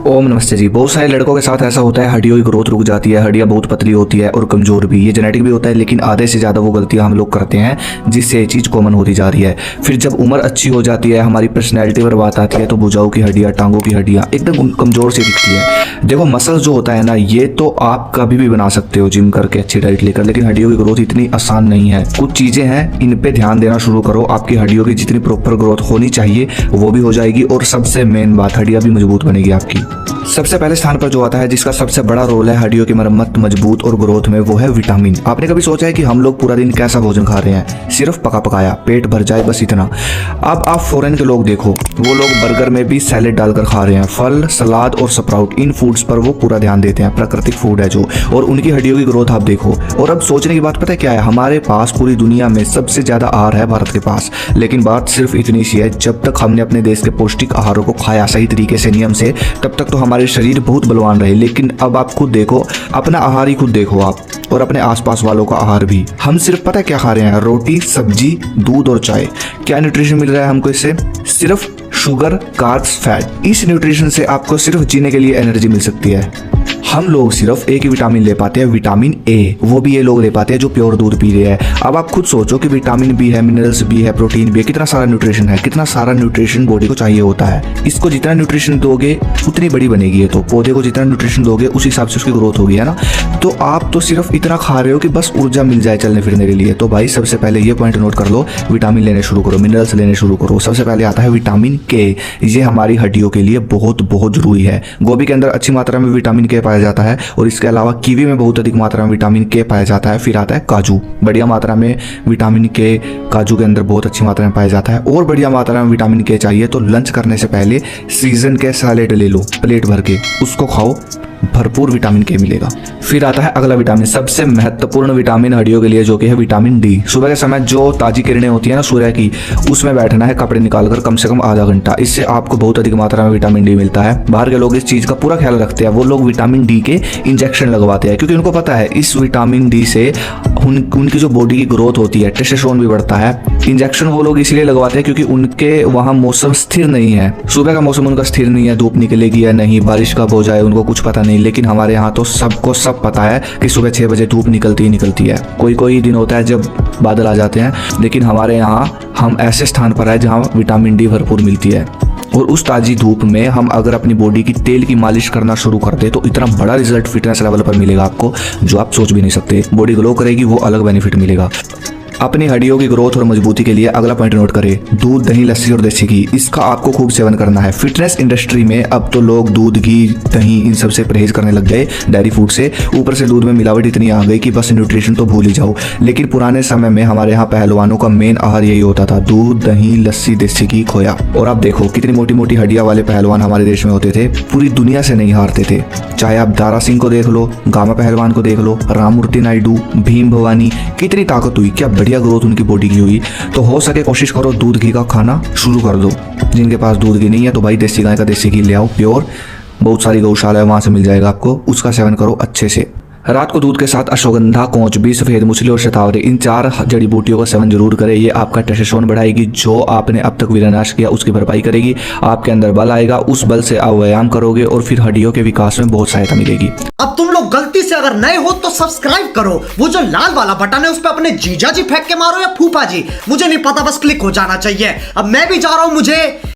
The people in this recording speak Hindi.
ओम नमस्ते जी। बहुत सारे लड़कों के साथ ऐसा होता है, हड्डियों की ग्रोथ रुक जाती है, हड्डियां बहुत पतली होती है और कमजोर भी। ये जेनेटिक भी होता है, लेकिन आधे से ज़्यादा वो गलतियां हम लोग करते हैं जिससे ये चीज़ कॉमन होती जा रही है। फिर जब उम्र अच्छी हो जाती है, हमारी पर्सनैलिटी पर बात आती है, तो भुजाओं की हड्डियाँ, टांगों की हड्डियाँ एकदम कमजोर सी दिखती है। देखो, मसल्स जो होता है ना, ये तो आप कभी भी बना सकते हो जिम करके, अच्छी डाइट लेकर, लेकिन हड्डियों की ग्रोथ इतनी आसान नहीं है। कुछ चीज़ें हैं, इन पे ध्यान देना शुरू करो, आपकी हड्डियों की जितनी प्रॉपर ग्रोथ होनी चाहिए वो भी हो जाएगी, और सबसे मेन बात, हड्डियाँ भी मजबूत बनेगी आपकी। सबसे पहले स्थान पर जो आता है, जिसका सबसे बड़ा रोल है हड्डियों की मरम्मत, मजबूत और ग्रोथ में, वो है विटामिन। आपने कभी सोचा है कि हम लोग पूरा दिन कैसा भोजन खा रहे हैं? सिर्फ पका पकाया, पेट भर जाए, बस इतना। अब आप फॉरेन के लोग देखो, वो लोग बर्गर में भी सैलेड डालकर खा रहे हैं। फल, सलाद और स्प्राउट, इन फूड्स पर वो पूरा ध्यान देते हैं, प्राकृतिक फूड है जो। और उनकी हड्डियों की ग्रोथ आप देखो। और अब सोचने की बात पता है क्या है? हमारे पास पूरी दुनिया में सबसे ज्यादा आहार है भारत के पास, लेकिन बात सिर्फ इतनी सी है, जब तक हमने अपने देश के पौष्टिक आहारों को खाया सही तरीके से, नियम से, तब तक तो हमारे शरीर बहुत बलवान रहे। लेकिन अब आप खुद देखो, अपना आहार ही खुद देखो आप, और अपने आसपास वालों का आहार भी। हम सिर्फ पता है क्या खा रहे हैं? रोटी, सब्जी, दूध और चाय। क्या न्यूट्रिशन मिल रहा है हमको इससे? सिर्फ शुगर, कार्ब्स, फैट। इस न्यूट्रिशन से आपको सिर्फ जीने के लिए एनर्जी मिल सकती है। हम लोग सिर्फ एक ही विटामिन ले पाते हैं, विटामिन ए। वो भी ये लोग ले पाते हैं जो प्योर दूध पी रहे हैं। अब आप खुद सोचो कि विटामिन बी है, मिनरल्स भी है, प्रोटीन भी है, कितना सारा न्यूट्रिशन है, कितना सारा न्यूट्रिशन बॉडी को चाहिए होता है। इसको जितना न्यूट्रिशन दोगे उतनी बड़ी बनेगी ये। तो पौधे को जितना न्यूट्रिशन दोगे उस हिसाब से उसकी ग्रोथ होगी, है ना। तो आप तो सिर्फ इतना खा रहे हो कि बस ऊर्जा मिल जाए चलने फिरने के लिए। तो भाई सबसे पहले ये पॉइंट नोट कर लो, विटामिन लेने शुरू करो, मिनरल्स लेने शुरू करो। सबसे पहले आता है विटामिन के। ये हमारी हड्डियों के लिए बहुत बहुत जरूरी है। गोभी के अंदर अच्छी मात्रा में विटामिन के पाया जाता है, और इसके अलावा कीवी में बहुत अधिक मात्रा में विटामिन के पाया जाता है। फिर आता है काजू, बढ़िया मात्रा में विटामिन के काजू के अंदर बहुत अच्छी मात्रा में पाया जाता है। और बढ़िया मात्रा में विटामिन के चाहिए तो लंच करने से पहले सीजन के सैलेड ले लो, प्लेट भर के, उसको खाओ, भरपूर विटामिन के मिलेगा। फिर आता है अगला विटामिन, सबसे महत्वपूर्ण विटामिन हड्डियों के लिए, जो कि है विटामिन डी। सुबह के समय जो ताजी किरणें होती है ना सूर्य की, उसमें बैठना है कपड़े निकालकर कम से कम आधा घंटा। इससे आपको बहुत अधिक मात्रा में विटामिन डी मिलता है। बाहर के लोग इस चीज का पूरा ख्याल रखते हैं, वो लोग विटामिन डी के इंजेक्शन लगवाते हैं, क्योंकि उनको पता है इस विटामिन डी से उनकी जो बॉडी की ग्रोथ होती है, टेस्टोस्टेरोन भी बढ़ता है। इंजेक्शन वो लोग इसलिए लगवाते हैं क्योंकि उनके वहाँ मौसम स्थिर नहीं है, सुबह का मौसम उनका स्थिर नहीं है, धूप निकलेगी या नहीं, बारिश कब हो जाए उनको कुछ पता नहीं। लेकिन हमारे यहाँ तो सबको सब पता है कि सुबह 6 बजे धूप निकलती ही निकलती है। कोई कोई दिन होता है जब बादल आ जाते हैं, लेकिन हमारे यहाँ हम ऐसे स्थान पर है जहाँ विटामिन डी भरपूर मिलती है। और उस ताजी धूप में हम अगर अपनी बॉडी की तेल की मालिश करना शुरू कर दे तो इतना बड़ा रिजल्ट फिटनेस लेवल पर मिलेगा आपको, जो आप सोच भी नहीं सकते। बॉडी ग्लो करेगी, वो अलग बेनिफिट मिलेगा। अपनी हड्डियों की ग्रोथ और मजबूती के लिए अगला पॉइंट नोट करें, दूध, दही, लस्सी और देसी घी। इसका आपको खूब सेवन करना है। फिटनेस इंडस्ट्री में अब तो लोग दूध, घी, दही इन सब से परहेज करने लग गए, डेयरी फूड से। ऊपर से दूध में मिलावट इतनी आ गई कि बस न्यूट्रिशन तो भूल ही जाओ। लेकिन पुराने समय में हमारे यहाँ पहलवानों का मेन आहार यही होता था, दूध, दही, लस्सी, देसी घी, खोया। और अब देखो कितनी मोटी मोटी हड्डियां वाले पहलवान हमारे देश में होते थे, पूरी दुनिया से नहीं हारते थे। चाहे आप दारा सिंह को देख लो, गामा पहलवान को देख लो, राममूर्ति नायडू, भीम भवानी, कितनी ताकत हुई, क्या बढ़िया ग्रोथ उनकी बॉडी की हुई। तो हो सके कोशिश करो दूध घी का खाना शुरू कर दो। जिनके पास दूध घी नहीं है तो भाई देसी गाय का देसी घी ले आओ, प्योर। बहुत सारी गौशाला है, वहां से मिल जाएगा आपको, उसका सेवन करो अच्छे से। रात को दूध के साथ अश्वगंधा, कौचबी, सफेद मूसली और शतावरी, इन 4 जड़ी बूटियों का सेवन जरूर करें। ये आपका टेस्टोस्टेरोन बढ़ाएगी, जो आपने अब तक विनाश किया उसकी भरपाई करेगी। आपके अंदर बल आएगा, उस बल से आप व्यायाम करोगे और फिर हड्डियों के विकास में बहुत सहायता मिलेगी। अब तुम लोग गलती से अगर नए हो तो सब्सक्राइब करो, वो जो लाल वाला बटन है उस पर अपने जीजा जी फेंक के मारो या फूफा जी, मुझे नहीं पता, बस क्लिक हो जाना चाहिए। अब मैं भी जा रहा हूं, मुझे